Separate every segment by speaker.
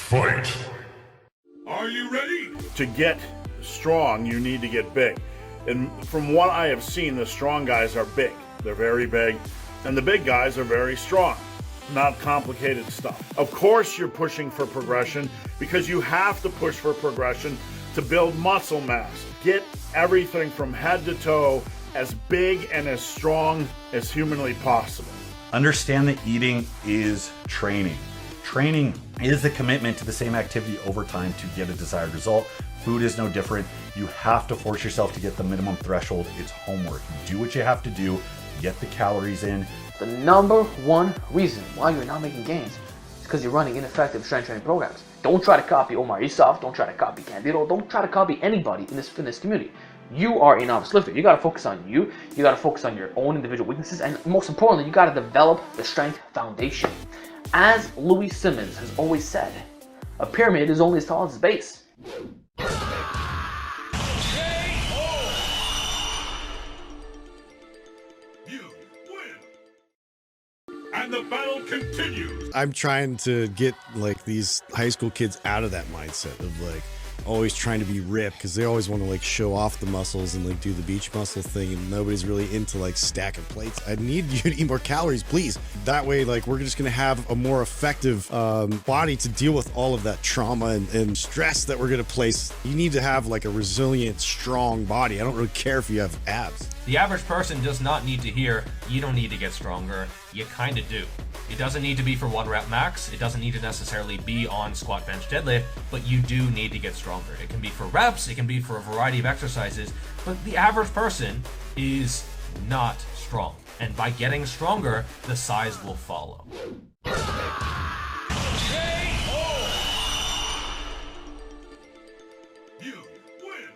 Speaker 1: Fight! Are you ready?
Speaker 2: To get strong, you need to get big. And from what I have seen, the strong guys are big. They're very big. And the big guys are very strong. Not complicated stuff. Of course you're pushing for progression because you have to push for progression to build muscle mass. Get everything from head to toe as big and as strong as humanly possible.
Speaker 3: Understand that eating is training. Training is the commitment to the same activity over time to get a desired result. Food is no different. You have to force yourself to get the minimum threshold. It's homework. Do what you have to do. Get the calories in.
Speaker 4: The number one reason why you're not making gains is because you're running ineffective strength training programs. Don't try to copy Omar Isuf. Don't try to copy Candido. Don't try to copy anybody in this fitness community. You are a novice lifter. You got to focus on you. You got to focus on your own individual weaknesses. And most importantly, you got to develop the strength foundation. As Louis Simmons has always said, a pyramid is only as tall as its base.
Speaker 1: You win! And the battle continues!
Speaker 5: I'm trying to get like these high school kids out of that mindset of like always trying to be ripped because they always want to like show off the muscles and like do the beach muscle thing, and nobody's really into like stacking plates. I need you to eat more calories, please. That way, like, we're just gonna have a more effective body to deal with all of that trauma and stress that we're gonna place. You need to have like a resilient, strong body. I don't really care if you have abs.
Speaker 6: The average person does not need to hear, you don't need to get stronger. You kind of do. It doesn't need to be for 1 rep max. It doesn't need to necessarily be on squat, bench, deadlift, but you do need to get stronger. It can be for reps, it can be for a variety of exercises, but the average person is not strong. And by getting stronger, the size will follow.
Speaker 1: You win!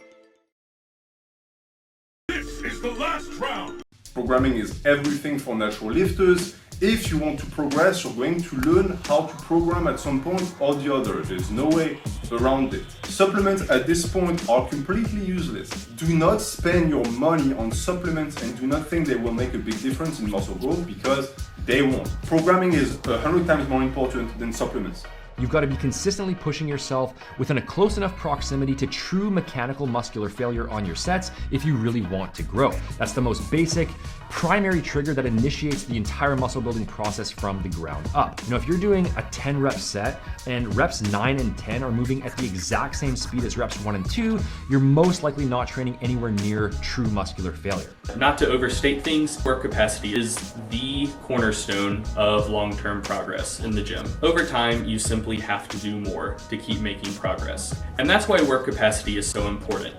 Speaker 1: This is the last round!
Speaker 7: Programming is everything for natural lifters. If you want to progress, you're going to learn how to program at some point or the other. There's no way around it. Supplements at this point are completely useless. Do not spend your money on supplements and do not think they will make a big difference in muscle growth, because they won't. Programming is 100 times more important than supplements.
Speaker 8: You've got to be consistently pushing yourself within a close enough proximity to true mechanical muscular failure on your sets if you really want to grow. That's the most basic, primary trigger that initiates the entire muscle building process from the ground up. You know, if you're doing a 10 rep set and reps 9 and 10 are moving at the exact same speed as reps 1 and 2, you're most likely not training anywhere near true muscular failure.
Speaker 9: Not to overstate things, work capacity is the cornerstone of long-term progress in the gym. Over time, you simply have to do more to keep making progress. And that's why work capacity is so important.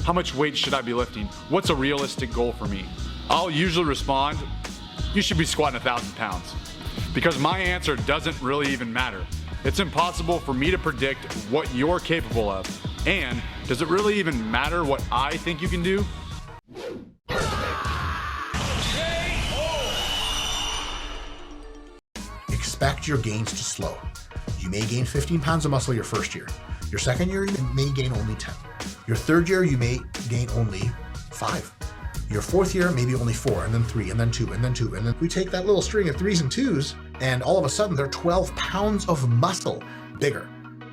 Speaker 10: How much weight should I be lifting? What's a realistic goal for me? I'll usually respond, you should be squatting 1,000 pounds. Because my answer doesn't really even matter. It's impossible for me to predict what you're capable of. And does it really even matter what I think you can do?
Speaker 11: Expect your gains to slow. You may gain 15 pounds of muscle your first year. Your second year, you may gain only 10. Your third year, you may gain only 5. Your fourth year, maybe only 4, and then 3, and then 2, and then 2, and then we take that little string of 3s and 2s, and all of a sudden they're 12 pounds of muscle bigger.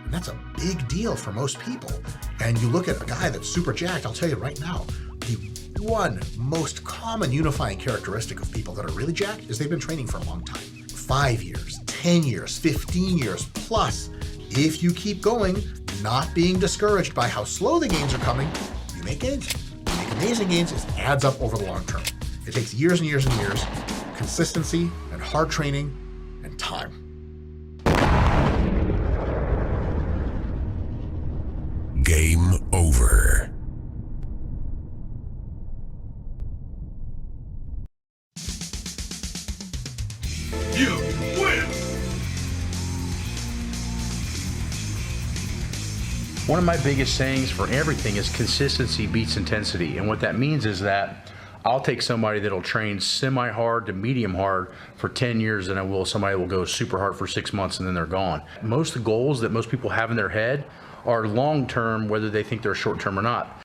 Speaker 11: And that's a big deal for most people. And you look at a guy that's super jacked, I'll tell you right now, the one most common unifying characteristic of people that are really jacked is they've been training for a long time. 5 years, 10 years, 15 years plus. If you keep going, not being discouraged by how slow the gains are coming, you make gains. You make amazing gains. It adds up over the long term. It takes years and years and years, consistency and hard training and time.
Speaker 1: Game over. You win!
Speaker 12: One of my biggest sayings for everything is consistency beats intensity. And what that means is that I'll take somebody that'll train semi-hard to medium hard for 10 years than I will somebody that will go super hard for 6 months and then they're gone. Most of the goals that most people have in their head are long-term, whether they think they're short-term or not.